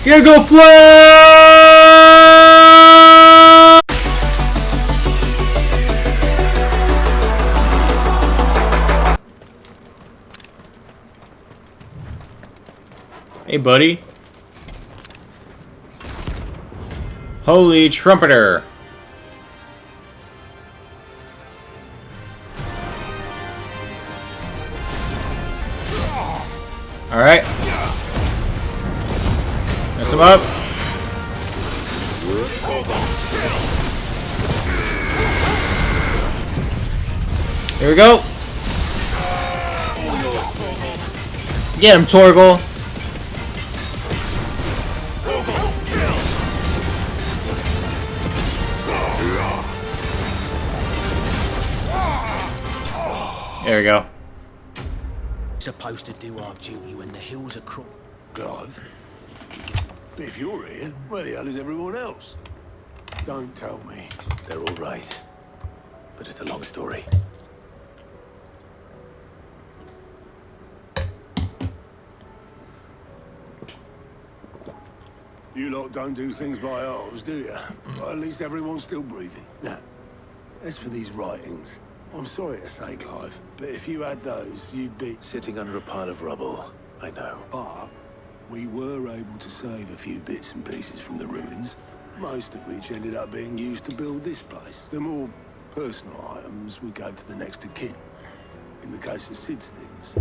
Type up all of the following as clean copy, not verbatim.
Here go Flame! Hey, buddy. Holy trumpeter. Alright. Mess him up. Here we go. Get him, Torgal. There we go. Supposed to do our duty when the hills are Clive? If you're here, where the hell is everyone else? Don't tell me. They're all right. But it's a long story. You lot don't do things by halves, do you? Well, at least everyone's still breathing. Now, as for these writings, I'm sorry to say, Clive, but if you had those, you'd be sitting under a pile of rubble. I know. But we were able to save a few bits and pieces from the ruins, most of which ended up being used to build this place. The more personal items we gave to the next of kin. In the case of Sid's things,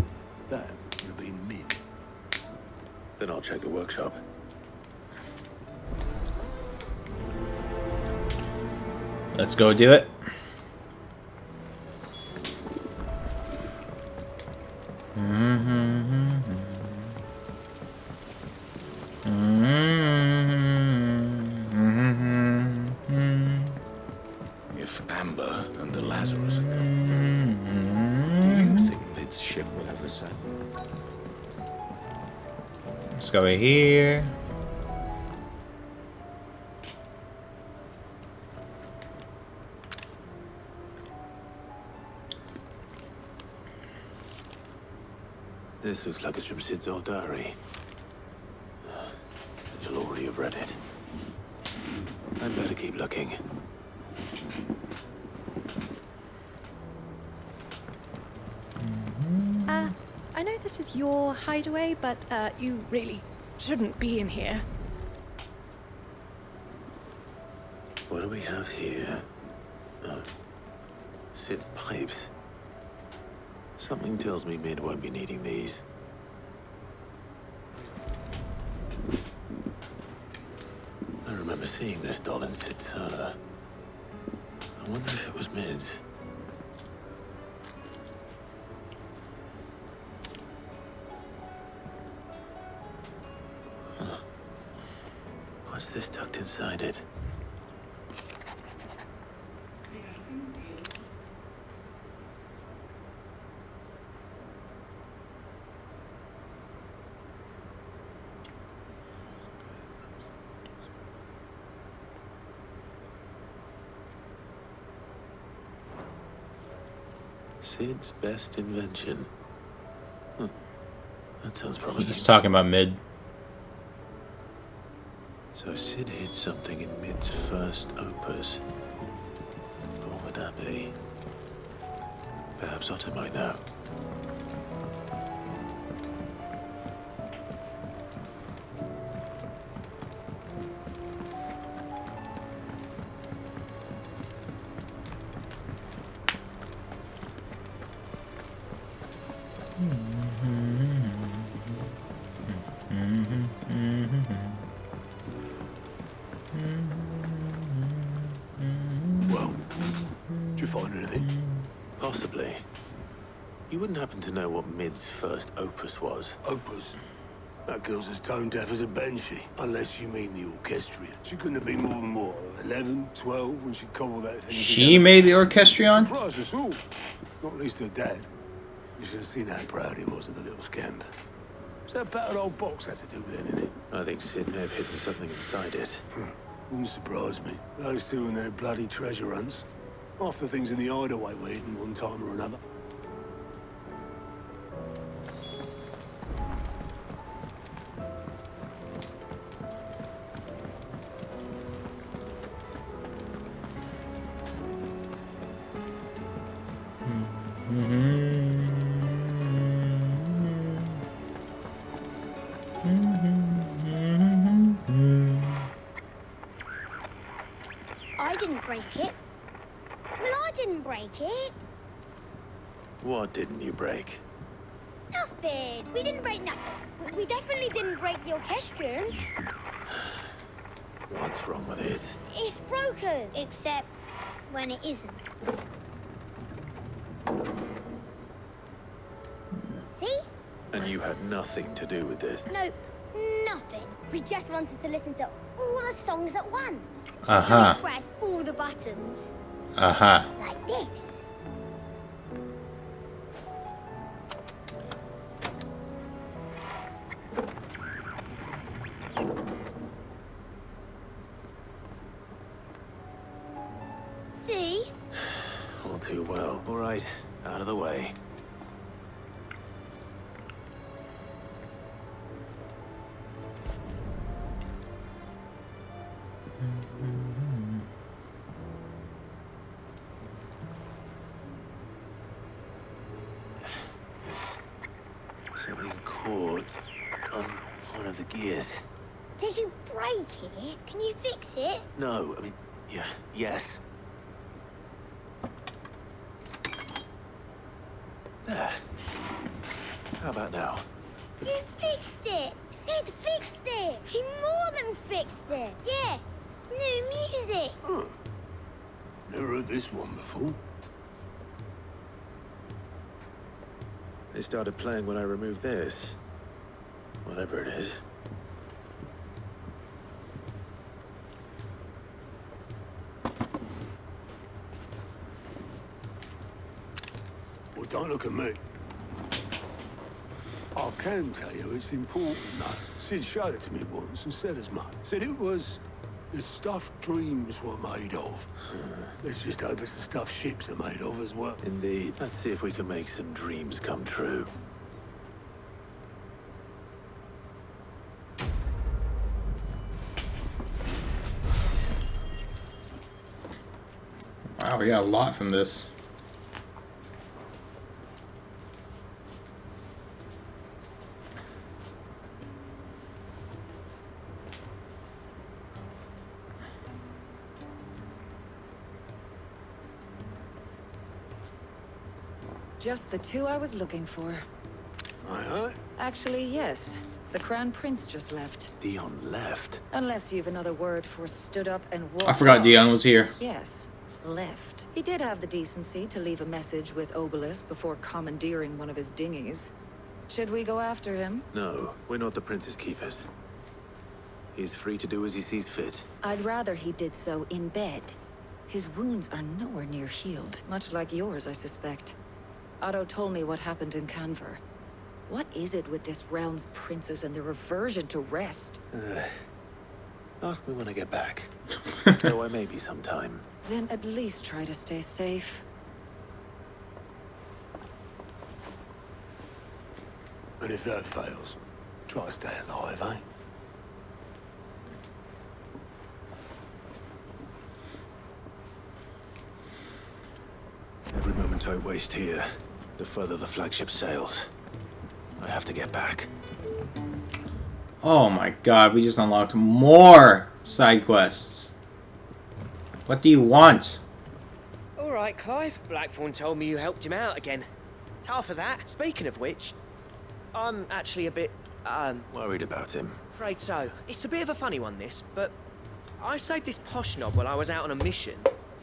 that would have been mint. Then I'll check the workshop. Let's go do it. If Amber and the Lazarus are gone, do you think Lid's ship will ever sail? Let's go over here. This looks like it's from Sid's old diary. She'll already have read it. I'd better keep looking. I know this is your hideaway, but you really shouldn't be in here. What do we have here? Oh, Sid's pipes. Something tells me Mid won't be needing these. I remember seeing this doll in Sid's cellar. I wonder if it was Mid's. Huh. What's this tucked inside it? Sid's best invention. Huh. That sounds promising. He's talking about Mid. So Sid hid something in Mid's first opus. What would that be? Perhaps Otto might know. Well, did you find anything? Possibly. You wouldn't happen to know what Mid's first opus was? Opus? That girl's as tone deaf as a banshee, unless you mean the orchestrion. She couldn't have been more than, what, 11, 12 when she cobbled that thing She together. made the orchestrion? Surprised us all. Not least her dad. You should have seen how proud he was of the little scamp. What's that battered old box had to do with anything? I think Sid may have hidden something inside it. Wouldn't surprise me. Those two and their bloody treasure hunts. Half the things in the hideaway were hidden one time or another. break it. Well, I didn't break it. What didn't you break? Nothing. We didn't break nothing. We definitely didn't break the orchestrion. What's wrong with it? It's broken. Except when it isn't. See? And you had nothing to do with this? Nope. Nothing. We just wanted to listen to all the songs at once. Uh-huh. So we pressed all the buttons. Uh-huh. Like this. See? All too well. All right, out of the way. Something caught on one of the gears. Did you break it? Can you fix it? No, I mean, yes. There. How about now? You fixed it! Sid fixed it! He more than fixed it! Yeah! New music! Never heard this one before. They started playing when I removed this. Whatever it is. Well, don't look at me. I can tell you it's important, though. Sid showed it to me once and said as much. Said it was the stuff dreams were made of. Let's just hope it's the stuff ships are made of as well. Indeed. Let's see if we can make some dreams come true. Wow, we got a lot from this. Just the two I was looking for. Aye, aye. Actually, yes. The Crown Prince just left. Dion left. Unless you've another word for stood up and walked I forgot off. Dion was here. Yes, left. He did have the decency to leave a message with Obelisk before commandeering one of his dinghies. Should we go after him? No, we're not the prince's keepers. He's free to do as he sees fit. I'd rather he did so in bed. His wounds are nowhere near healed, much like yours, I suspect. Otto told me what happened in Canver. What is it with this realm's princes and their aversion to rest? Ask me when I get back. Though I may be sometime. Then at least try to stay safe. And if that fails, try to stay alive, eh? Every moment I waste here, the further the flagship sails. I have to get back. Oh my god, we just unlocked more side quests. What do you want? All right, Clive. Blackthorn told me you helped him out again. Tough for that. Speaking of which, I'm actually a bit, Worried about him. afraid so. It's a bit of a funny one, this, but I saved this posh knob while I was out on a mission,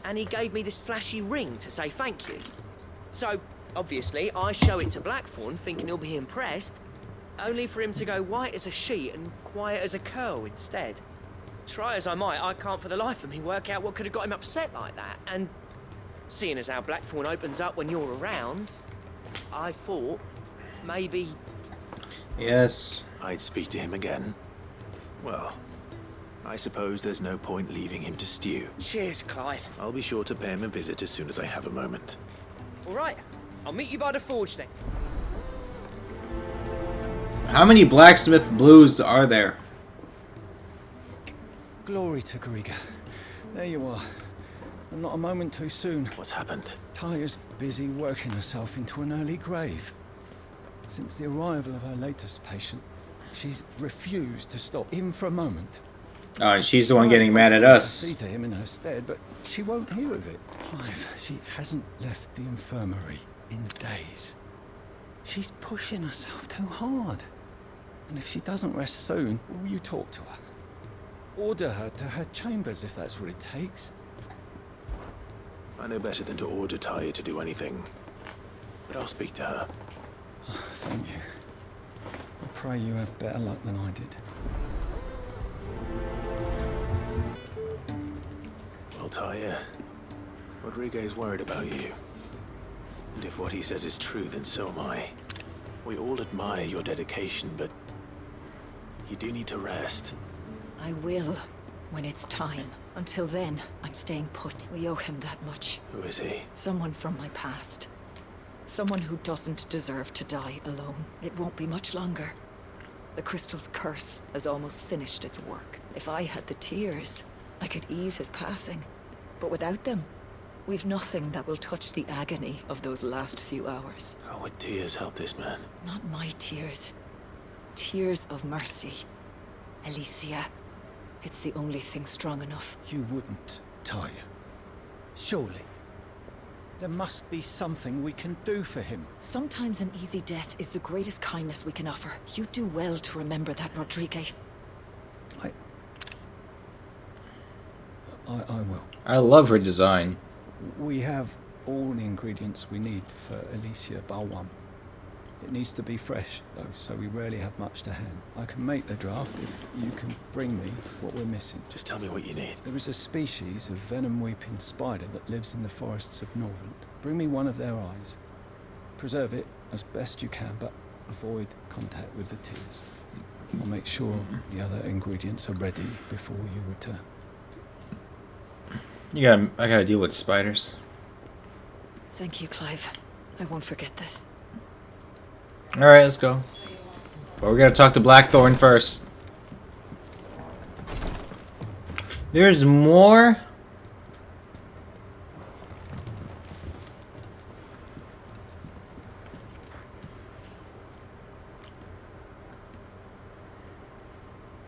and he gave me this flashy ring to say thank you. So, obviously, I show it to Blackthorn, thinking he'll be impressed, only for him to go white as a sheet and quiet as a curl instead. Try as I might, I can't for the life of me work out what could have got him upset like that, and seeing as how Blackthorn opens up when you're around, I thought maybe... Yes. I'd speak to him again. Well, I suppose there's no point leaving him to stew. Cheers, Clive. I'll be sure to pay him a visit as soon as I have a moment. All right, I'll meet you by the forge then. How many blacksmith blues are there? Glory to Griga. There you are. And not a moment too soon. What's happened? Tarja's busy working herself into an early grave. Since the arrival of her latest patient, she's refused to stop, even for a moment. Oh, and she's the one getting mad at us. See to him in her stead, but she won't hear of it. Clive, she hasn't left the infirmary in days. She's pushing herself too hard. And if she doesn't rest soon, will you talk to her? Order her to her chambers if that's what it takes. I know better than to order Tarja to do anything. But I'll speak to her. Thank you. I pray you have better luck than I did. Well, Tarja, Rodriguez worried about you. And if what he says is true, then so am I. We all admire your dedication, but you do need to rest. I will, when it's time. Until then, I'm staying put. We owe him that much. Who is he? Someone from my past. Someone who doesn't deserve to die alone. It won't be much longer. The crystal's curse has almost finished its work. If I had the tears, I could ease his passing. But without them, we've nothing that will touch the agony of those last few hours. How would tears help this man? Not my tears. Tears of mercy. Alicia. It's the only thing strong enough. You wouldn't, Tarja. Surely. There must be something we can do for him. Sometimes an easy death is the greatest kindness we can offer. You do well to remember that, Rodriguez. I will. I love her design. We have all the ingredients we need for Alicia Balwam. It needs to be fresh, though, so we rarely have much to hand. I can make the draft if you can bring me what we're missing. Just tell me what you need. There is a species of venom-weeping spider that lives in the forests of Norvent. Bring me one of their eyes. Preserve it as best you can, but avoid contact with the tears. I'll make sure the other ingredients are ready before you return. I gotta deal with spiders. Thank you, Clive. I won't forget this. Alright, let's go. But we're gonna talk to Blackthorn first. There's more?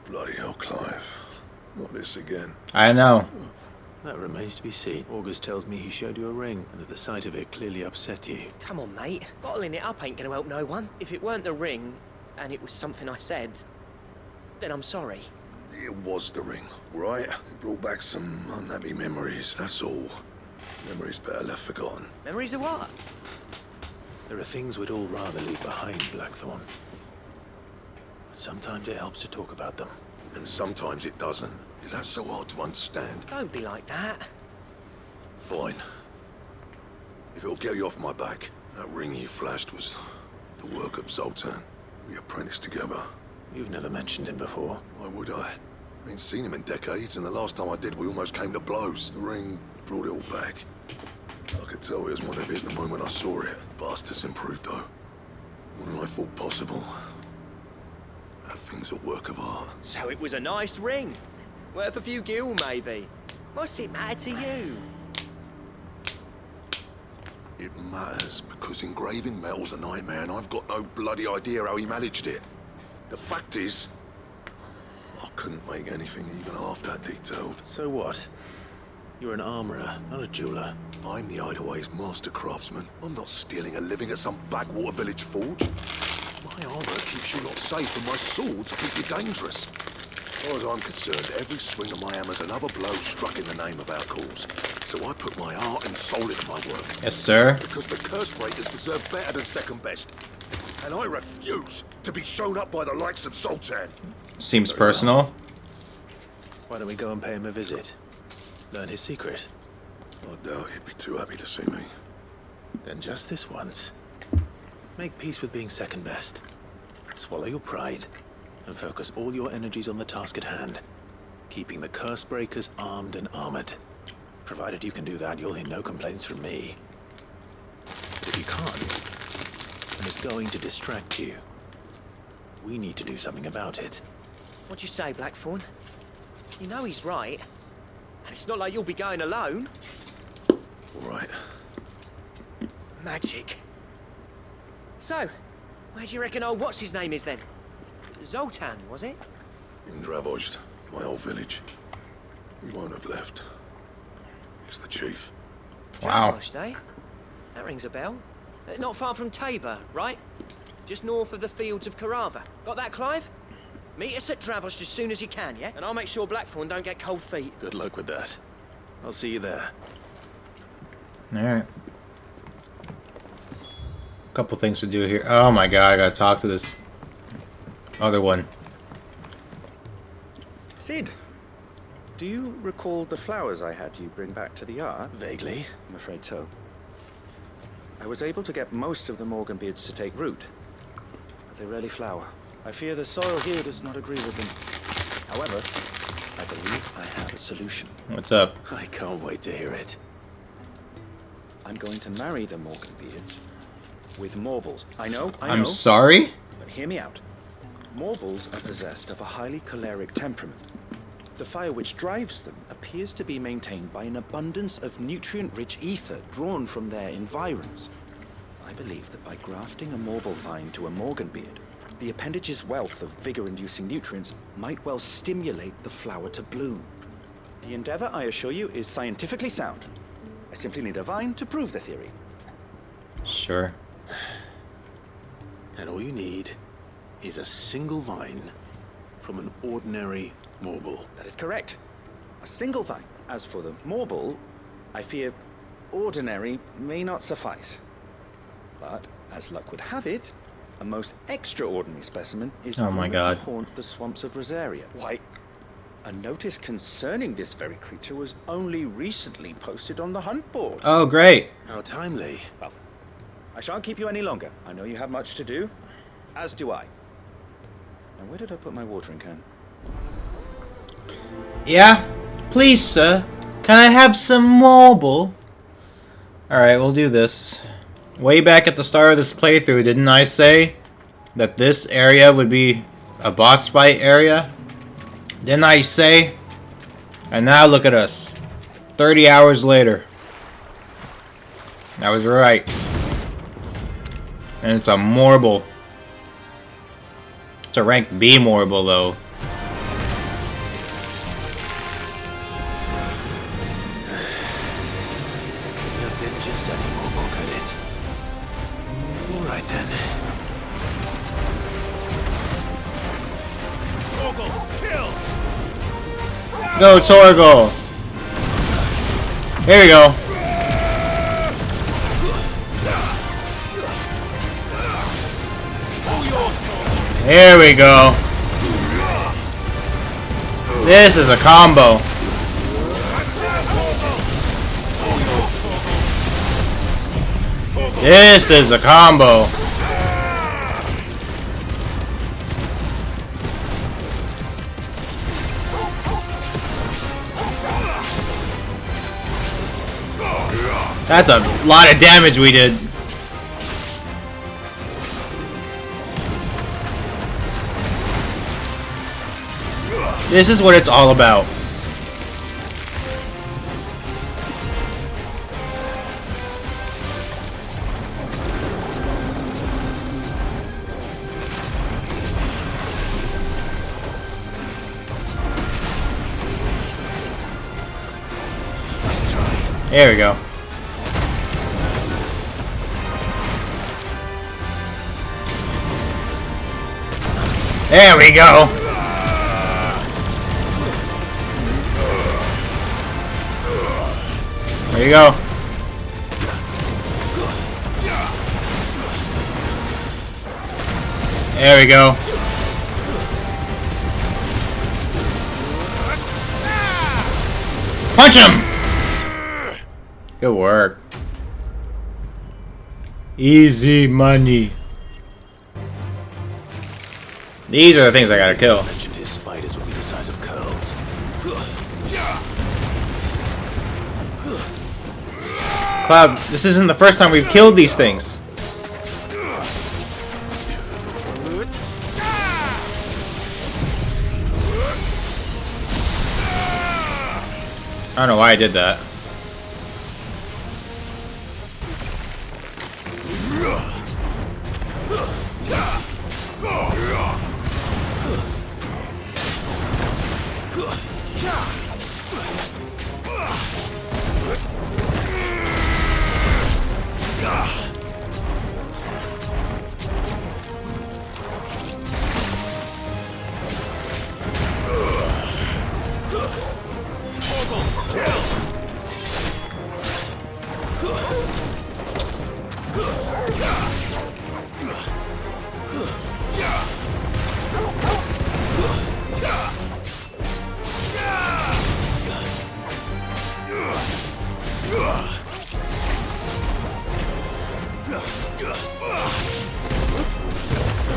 Bloody hell, Clive. Not this again. I know. That remains to be seen. August tells me he showed you a ring, and that the sight of it clearly upset you. Come on, mate. Bottling it up ain't gonna help no one. If it weren't the ring, and it was something I said, then I'm sorry. It was the ring, right? It brought back some unhappy memories, that's all. Memories better left forgotten. Memories of what? There are things we'd all rather leave behind, Blackthorn. But sometimes it helps to talk about them. And sometimes it doesn't. Is that so hard to understand? Don't be like that. Fine. If it'll get you off my back, that ring you flashed was the work of Zoltan. We apprenticed together. You've never mentioned him before. Why would I? I ain't seen him in decades, and the last time I did, we almost came to blows. The ring brought it all back. I could tell it was one of his the moment I saw it. Bastard's improved, though. More than I thought possible. That thing's a work of art. So it was a nice ring. Worth a few gil, maybe. What's it matter to you? It matters, because engraving metal's a nightmare, and I've got no bloody idea how he managed it. The fact is, I couldn't make anything even half that detailed. So what? You're an armorer, not a jeweler. I'm the Hideaway's master craftsman. I'm not stealing a living at some backwater village forge. My armor keeps you lot safe, and my swords keep you dangerous. As far as I'm concerned, every swing of my hammer's another blow struck in the name of our cause. So I put my heart and soul into my work. Yes, sir. Because the curse breakers deserve better than second best. And I refuse to be shown up by the likes of Zoltan. Seems personal. Why don't we go and pay him a visit? Learn his secret. I doubt he'd be too happy to see me. Then just this once. Make peace with being second best. Swallow your pride. And focus all your energies on the task at hand. Keeping the curse breakers armed and armored. Provided you can do that, you'll hear no complaints from me. But if you can't, and it's going to distract you, we need to do something about it. What'd you say, Blackthorn? You know he's right. And it's not like you'll be going alone. All right. Magic. So, where do you reckon old what's-his-name is then? Zoltan, was it? In Dravozd. My old village. We won't have left. It's the chief. Wow. Dravost, eh? That rings a bell. Not far from Tabor, right? Just north of the fields of Carava. Got that, Clive? Meet us at Dravost as soon as you can, yeah? And I'll make sure Blackthorn don't get cold feet. Good luck with that. I'll see you there. Alright. Couple things to do here. Oh my god, I gotta talk to this other one. Sid, do you recall the flowers I had you bring back to the yard? Vaguely. I'm afraid so. I was able to get most of the Morganbeards to take root, but they rarely flower. I fear the soil here does not agree with them. However, I believe I have a solution. What's up? I can't wait to hear it. I'm going to marry the Morganbeards with Morbols. I know, I'm sorry? but hear me out. Morbols are possessed of a highly choleric temperament. The fire which drives them appears to be maintained by an abundance of nutrient-rich ether drawn from their environs. I believe that by grafting a Morbol vine to a Morganbeard, the appendage's wealth of vigor-inducing nutrients might well stimulate the flower to bloom. The endeavor, I assure you, is scientifically sound. I simply need a vine to prove the theory. Sure. And all you need is a single vine from an ordinary Morbol. That is correct. A single vine. As for the Morbol, I fear ordinary may not suffice. But, as luck would have it, a most extraordinary specimen is Oh my rumored God. to haunt the swamps of Rosaria. Why, a notice concerning this very creature was only recently posted on the hunt board. Oh, great. How timely. Well, I shan't keep you any longer. I know you have much to do, as do I. Now, where did I put my watering can? Yeah? Please, sir. Can I have some marble? Alright, we'll do this. Way back at the start of this playthrough, didn't I say that this area would be a boss fight area? Didn't I say? And now look at us. 30 hours later. I was right. And it's a Morbol. It's a rank B Morbol, though. Couldn't have been just any Morbol, could it? All right then. Go, Torgal! Here we go. Here we go. This is a combo. This is a combo. That's a lot of damage we did. This is what it's all about. There we go. There we go. There you go. There we go. Punch him! Good work. Easy money. These are the things I gotta kill. Mentioned his spiders would be the size of curls. Cloud, this isn't the first time we've killed these things. I don't know why I did that.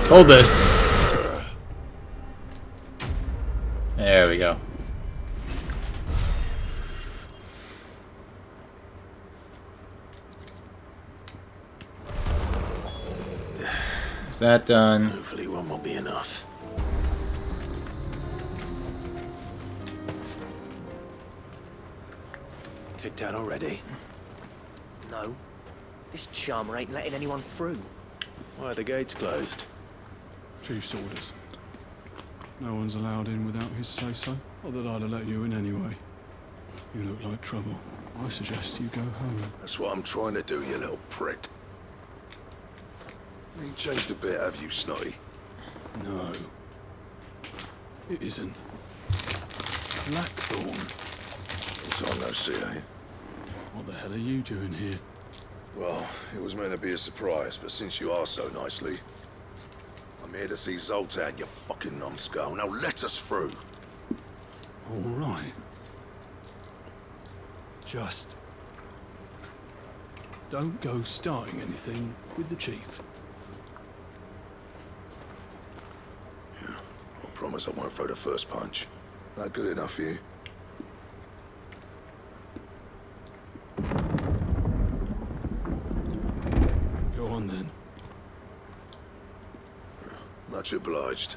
Hold this. There we go. Is that done? Hopefully one will be enough. Kicked out already? No. This charmer ain't letting anyone through. Why are the gates closed? Chief's orders. No one's allowed in without his say-so. Not that I'd have let you in anyway. You look like trouble. I suggest you go home. That's what I'm trying to do, you little prick. You ain't changed a bit, have you, Snotty? No. It isn't. Blackthorn. It's on no see, eh? What the hell are you doing here? Well, it was meant to be a surprise, but since you are so nicely, I'm here to see Zoltan, you fucking numbskull. Now let us through. All right. Just don't go starting anything with the chief. Yeah, I promise I won't throw the first punch. That good enough for you? Go on then. Much obliged.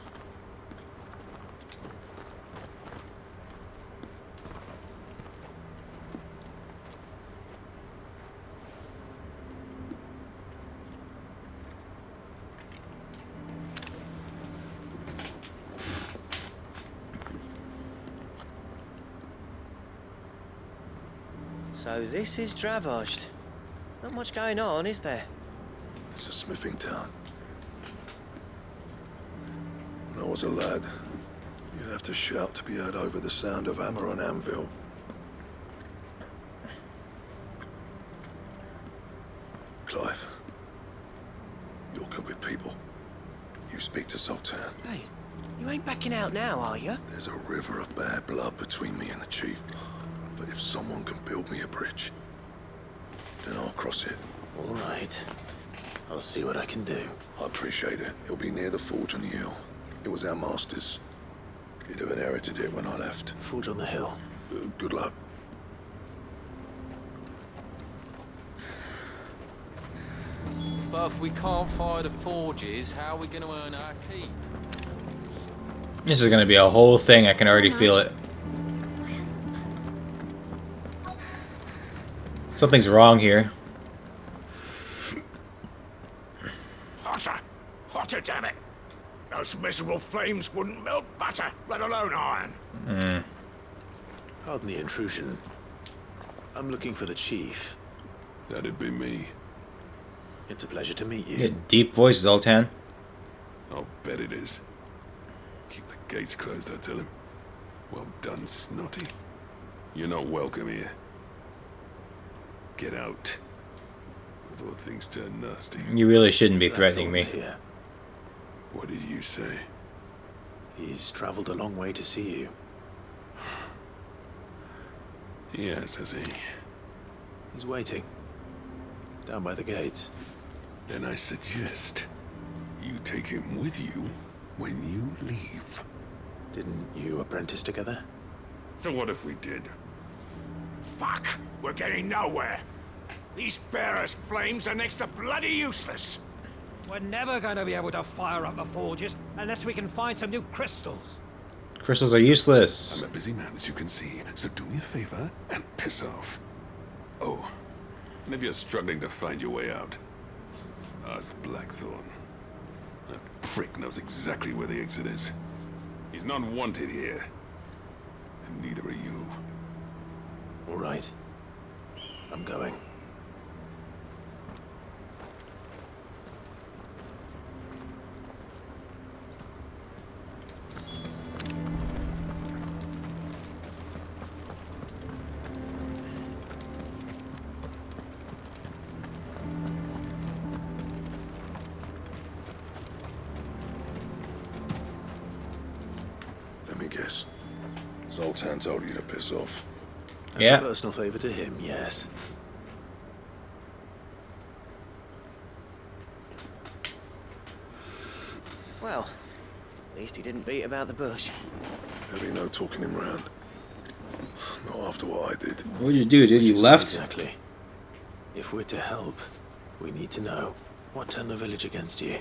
So this is Dravaged. Not much going on, is there? It's a smithing town. When I was a lad, you'd have to shout to be heard over the sound of hammer on anvil. Clive, you're good with people. You speak to Zoltan. Hey, you ain't backing out now, are you? There's a river of bad blood between me and the chief. But if someone can build me a bridge, then I'll cross it. All right. I'll see what I can do. I appreciate it. It'll be near the forge on the hill. It was our master's. He'd have inherited it when I left. Forge on the hill. Good luck. But if we can't fire the forges, how are we going to earn our keep? This is gonna be a whole thing. I can already feel it. Something's wrong here. Hotter! Hotter, damn it! Those miserable flames wouldn't melt butter, let alone iron. Pardon the intrusion. I'm looking for the chief. That'd be me. It's a pleasure to meet you. You got deep voice, Zoltan. I'll bet it is. Keep the gates closed, I tell him. Well done, Snotty. You're not welcome here. Get out before things turn nasty. You really shouldn't be threatening me. Here. What did you say? He's traveled a long way to see you. Yes, has he? He's waiting. Down by the gates. Then I suggest you take him with you when you leave. Didn't you apprentice together? So what if we did? Fuck! We're getting nowhere. These bearers' flames are next to bloody useless. We're never going to be able to fire up the forges unless we can find some new crystals. Crystals are useless. I'm a busy man, as you can see, so do me a favor and piss off. Oh, and if you're struggling to find your way out, ask Blackthorn. That prick knows exactly where the exit is. He's not wanted here. neither are you. All right. I'm going. Let me guess. Zoltan told you to piss off. As a personal favor to him, yes. Well, at least he didn't beat about the bush. There'll be no talking him round. Not after what I did. What did you do, dude? You left? Exactly. If we're to help, we need to know what turned the village against you.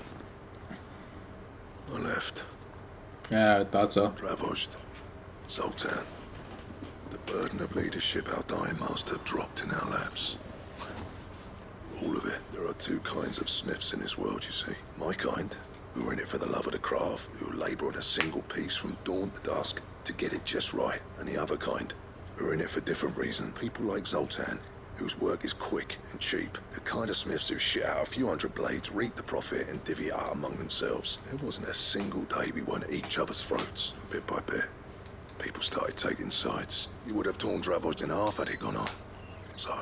I left. Yeah, I thought so. Dravost. Zoltan. The burden of leadership our dying master dropped in our laps. All of it. There are two kinds of smiths in this world, you see. My kind, who are in it for the love of the craft, who labour on a single piece from dawn to dusk to get it just right. And the other kind, who are in it for different reasons. People like Zoltan, whose work is quick and cheap. The kind of smiths who shit out a few hundred blades, reap the profit, and divvy it out among themselves. There wasn't a single day we weren't at each other's throats. Bit by bit, people started taking sides. You would have torn Dravost in half had it gone on. So,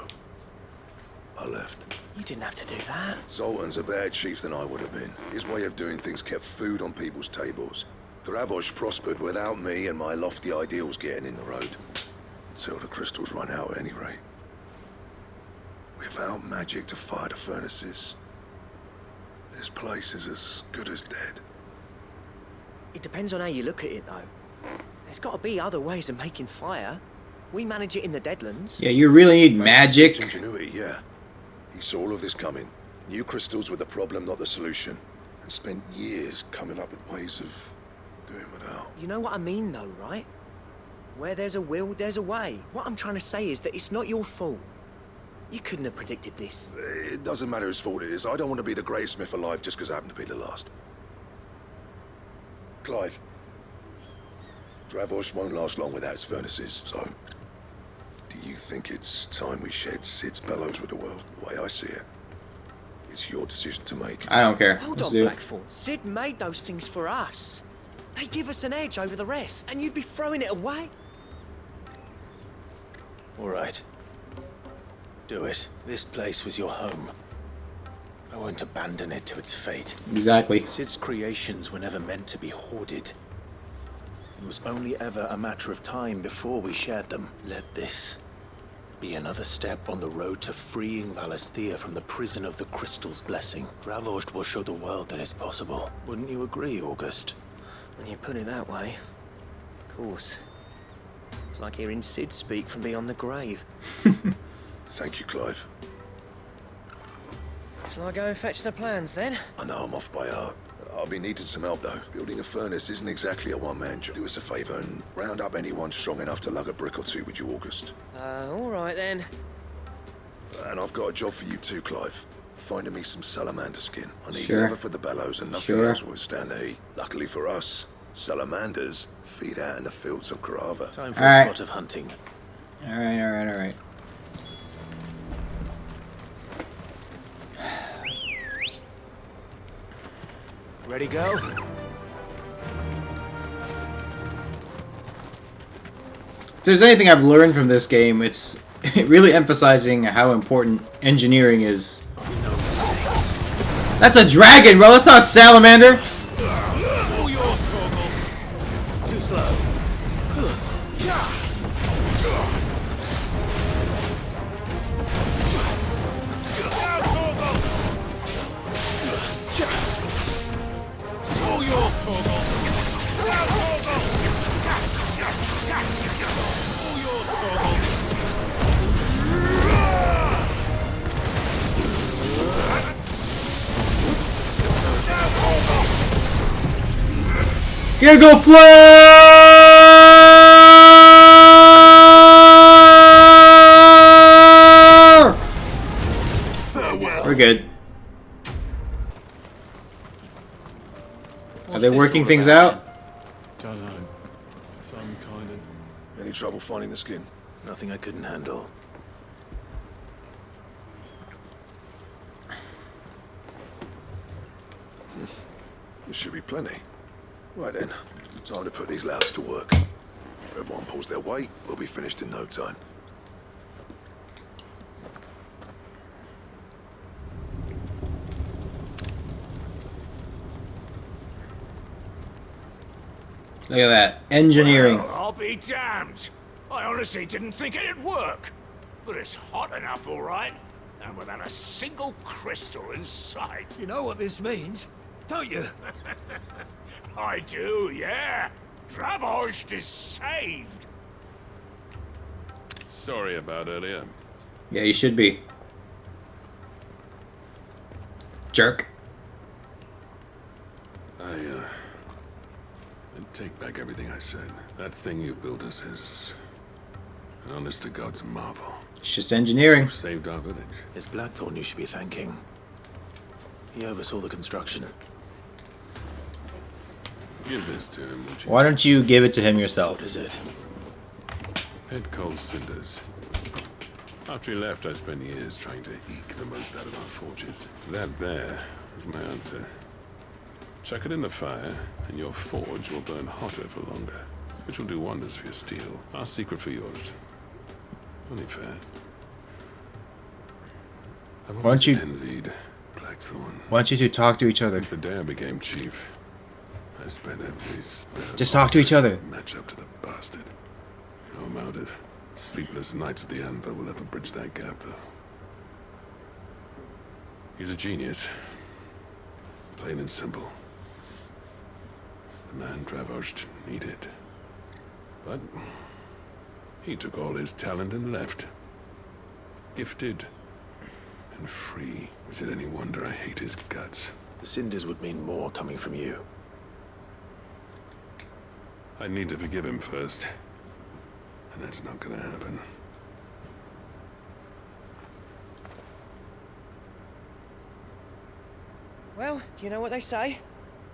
I left. You didn't have to do that. Zoltan's a better chief than I would have been. His way of doing things kept food on people's tables. Dravost prospered without me and my lofty ideals getting in the road. Until the crystals run out at any rate. Without magic to fire the furnaces, this place is as good as dead. It depends on how you look at it, though. There's got to be other ways of making fire. We manage it in the Deadlands. Yeah, you really need magic. Sid's ingenuity, yeah. He saw all of this coming. Knew crystals were the problem, not the solution. And spent years coming up with ways of doing without. You know what I mean, though, right? Where there's a will, there's a way. What I'm trying to say is that it's not your fault. You couldn't have predicted this. It doesn't matter whose fault it is. I don't want to be the greatest smith alive just because I happen to be the last. Clive. Dravost won't last long without its furnaces, so... Do you think it's time we shared Sid's bellows with the world, the way I see it? It's your decision to make. I don't care. Hold on, Blackthorn. Sid made those things for us. They give us an edge over the rest, and you'd be throwing it away? All right. Do it. This place was your home. I won't abandon it to its fate. Exactly. Sid's creations were never meant to be hoarded. It was only ever a matter of time before we shared them. Let this be another step on the road to freeing Valisthea from the prison of the Crystal's blessing. Dravost will show the world that it's possible. Wouldn't you agree, August? When you put it that way, of course. It's like hearing Sid speak from beyond the grave. Thank you, Clive. Shall I go and fetch the plans, then? I know I'm off by heart. I'll be needing some help, though. Building a furnace isn't exactly a one-man job. Do us a favour and round up anyone strong enough to lug a brick or two with you, August. All right, then. And I've got a job for you too, Clive. Finding me some salamander skin. I need Sure. leather for the bellows and nothing else will withstand the heat. Luckily for us, salamanders feed out in the fields of Carava. Time for a spot of hunting. Alright. Ready, go? If there's anything I've learned from this game, it's really emphasizing how important engineering is. No mistakes. That's a dragon, bro! That's not a salamander! All yours, Torgal. Too slow. All yours, Torgal. All yours, Torgal. Here go flare! We're good. Are they working things out? Don't know. Some kind of Any trouble finding the skin? Nothing I couldn't handle. There should be plenty. Right then, time to put these louts to work. If everyone pulls their weight, we'll be finished in no time. Look at that. Engineering. Well, I'll be damned. I honestly didn't think it'd work. But it's hot enough, all right. And without a single crystal in sight. You know what this means, don't you? I do, yeah. Dravost is saved. Sorry about earlier. Yeah, you should be. Jerk. I take back everything I said. That thing you built us is an honest to God's marvel. It's just engineering. You've saved our village. It's Blackthorn you should be thanking. He oversaw the construction. Give this to him, would you? Why don't you give it to him yourself? What is it? Head cold cinders. After he left, I spent years trying to eke the most out of our forges. That there is my answer. Chuck it in the fire, and your forge will burn hotter for longer, which will do wonders for your steel. Our secret for yours. Only fair. I've Why don't you envied Blackthorn. Why don't you two talk to each other? Since the day I became chief, I spent every spare Just talk to each other. match up to the bastard. No amount of sleepless nights at the Anvil will ever bridge that gap, though. He's a genius. Plain and simple. The man Dravost needed. But he took all his talent and left. Gifted and free. Is it any wonder I hate his guts? The cinders would mean more coming from you. I need to forgive him first. And that's not gonna happen. Well, you know what they say.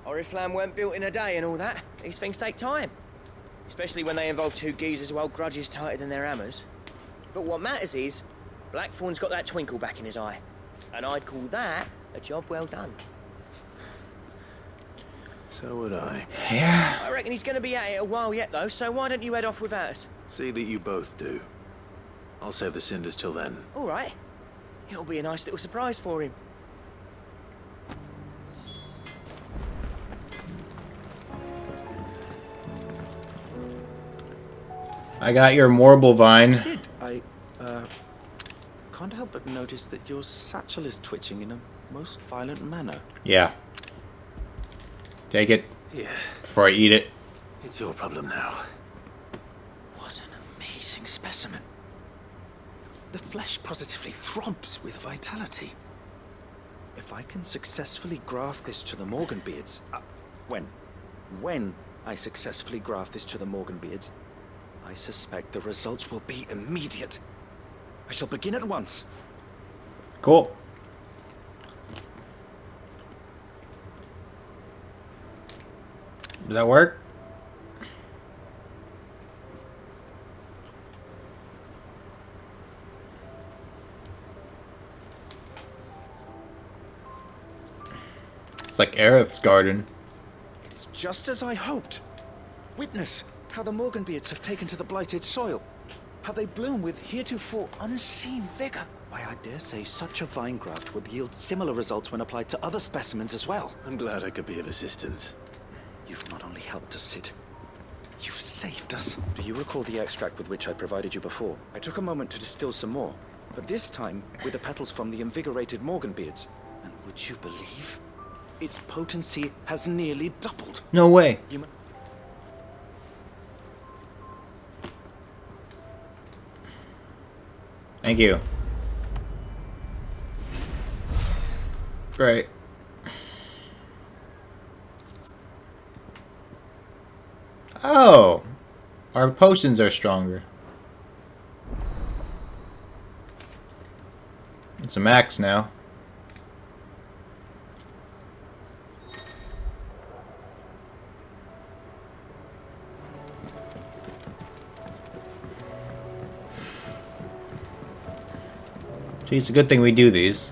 Oriflamme weren't built in a day and all that. These things take time. Especially when they involve two geezers who hold grudges tighter than their hammers. But what matters is, Blackthorn's got that twinkle back in his eye. And I'd call that a job well done. So would I. Yeah. I reckon he's going to be at it a while yet, though, so why don't you head off without us? See that you both do. I'll save the cinders till then. All right. It'll be a nice little surprise for him. I got your Morbol vine. Sid, I can't help but notice that your satchel is twitching in a most violent manner. Yeah. Take it. Yeah. Before I eat it. It's your problem now. What an amazing specimen. The flesh positively throbs with vitality. If I can successfully graft this to the Morganbeards... when I successfully graft this to the Morganbeards, I suspect the results will be immediate. I shall begin at once. Cool. Does that work? It's like Aerith's garden. It's just as I hoped. Witness how the Morganbeards have taken to the blighted soil. How they bloom with heretofore unseen vigor. Why, I dare say such a vine graft would yield similar results when applied to other specimens as well. I'm glad I could be of assistance. You've not only helped us, Sid, you've saved us. Do you recall the extract with which I provided you before? I took a moment to distill some more, but this time with the petals from the invigorated Morganbeards. And would you believe? Its potency has nearly doubled. No way. Thank you. Great. Oh, our potions are stronger. It's a max now. Gee, it's a good thing we do these.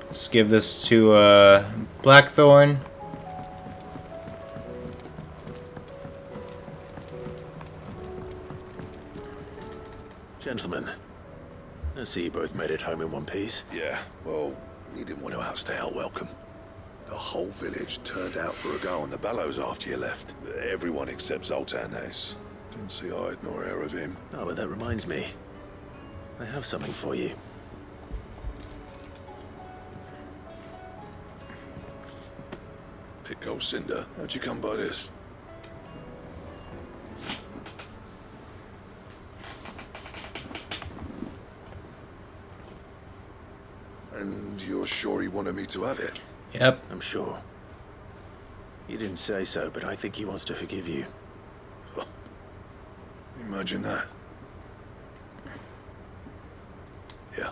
Let's give this to Blackthorn. Gentlemen, I see you both made it home in one piece. Yeah, well, you didn't want to outstay our welcome. The whole village turned out for a go on the bellows after you left. Everyone except Zoltan, that is. Didn't see hide nor hair of him. Oh, but that reminds me. I have something for you. Pick old Cinder. How'd you come by this? And you're sure he wanted me to have it? Yep. I'm sure. You didn't say so, but I think he wants to forgive you. Imagine that. Yeah.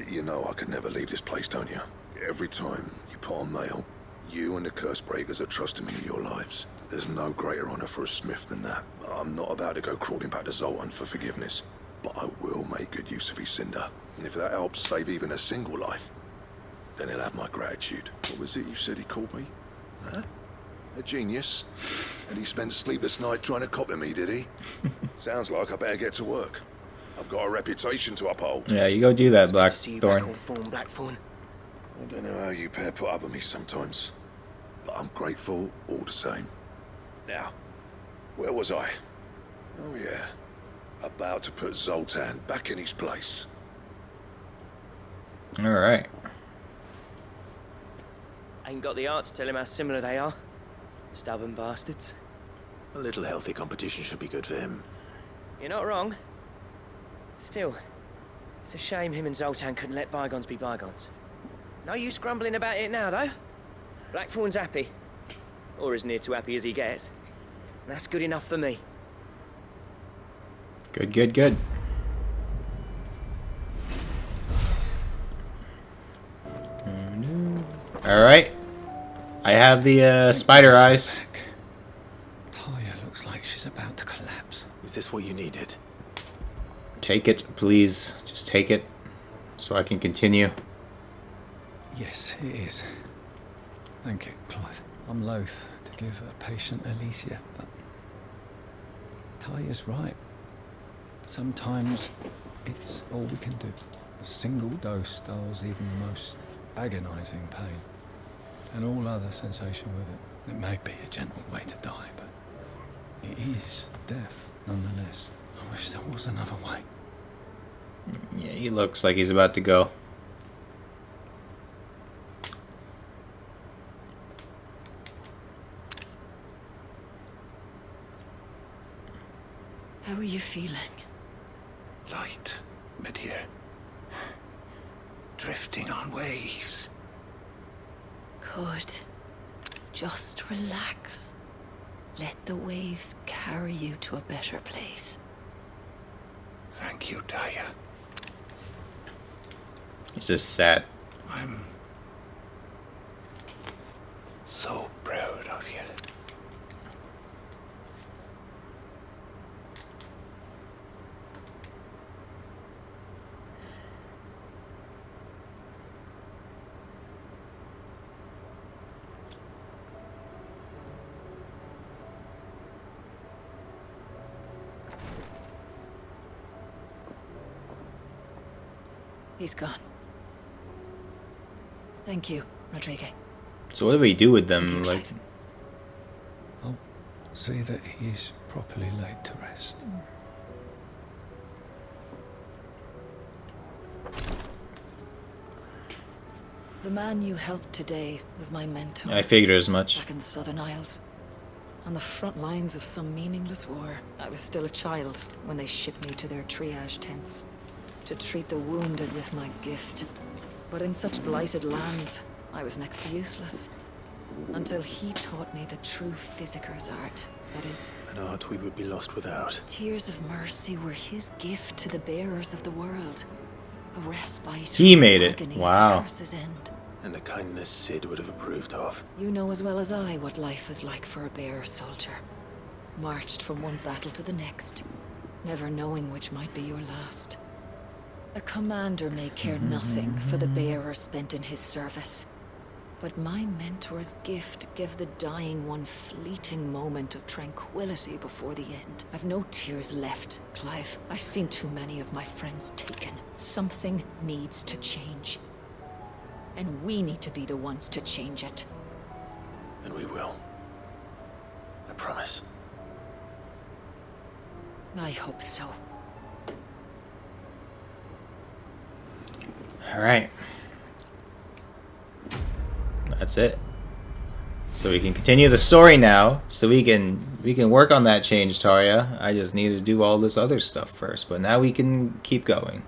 You know I could never leave this place, don't you? Every time you put on mail, you and the curse breakers are trusting me with your lives. There's no greater honor for a smith than that. I'm not about to go crawling back to Zoltan for forgiveness, but I will make good use of his cinder. And if that helps save even a single life, then he'll have my gratitude. What was it you said he called me? Huh? A genius? And he spent a sleepless night trying to copy me, did he? Sounds like I better get to work. I've got a reputation to uphold. Yeah, you go do that, Blackthorn. I don't know how you pair put up with me sometimes, but I'm grateful all the same. Now, where was I? Oh yeah, about to put Zoltan back in his place. Alright. Ain't got the art to tell him how similar they are. Stubborn bastards. A little healthy competition should be good for him. You're not wrong. Still, it's a shame him and Zoltan couldn't let bygones be bygones. No use grumbling about it now, though. Blackthorn's happy. Or as near to happy as he gets. And that's good enough for me. Good, good, good. Alright. I have the spider eyes. Tarja looks like she's about to collapse. Is this what you needed? Take it, please. Just take it so I can continue. Yes, it is. Thank you, Clive. I'm loath to give a patient Elysia, but Tarja's right. Sometimes it's all we can do. A single dose dulls even the most agonizing pain, and all other sensation with it. It may be a gentle way to die, but it is death nonetheless. I wish there was another way. Yeah, he looks like he's about to go. How are you feeling? Light, mid-here. Drifting on waves. Good. Just relax. Let the waves carry you to a better place. Thank you, Tarja. He's just sad. I'm so proud of you. He's gone. Thank you, Rodrigo. So what do we do with them? Like, I'll see that he's properly laid to rest. The man you helped today was my mentor. I figured as much. Back in the Southern Isles. On the front lines of some meaningless war. I was still a child when they shipped me to their triage tents. To treat the wounded with my gift. But in such blighted lands, I was next to useless. Until he taught me the true physicker's art. That is, An art we would be lost without. tears of mercy were his gift to the bearers of the world. A respite He from the made it. agony of Wow. the curse's end. And the kindness Sid would have approved of. You know as well as I what life is like for a bearer soldier. marched from one battle to the next, never knowing which might be your last. A commander may care nothing for the bearer spent in his service, but my mentor's gift gave the dying one fleeting moment of tranquility before the end. I've no tears left, Clive. I've seen too many of my friends taken. Something needs to change. And we need to be the ones to change it. And we will. I promise. I hope so. Alright. That's it. So we can continue the story now. So we can work on that change, Tarja. I just need to do all this other stuff first. But now we can keep going.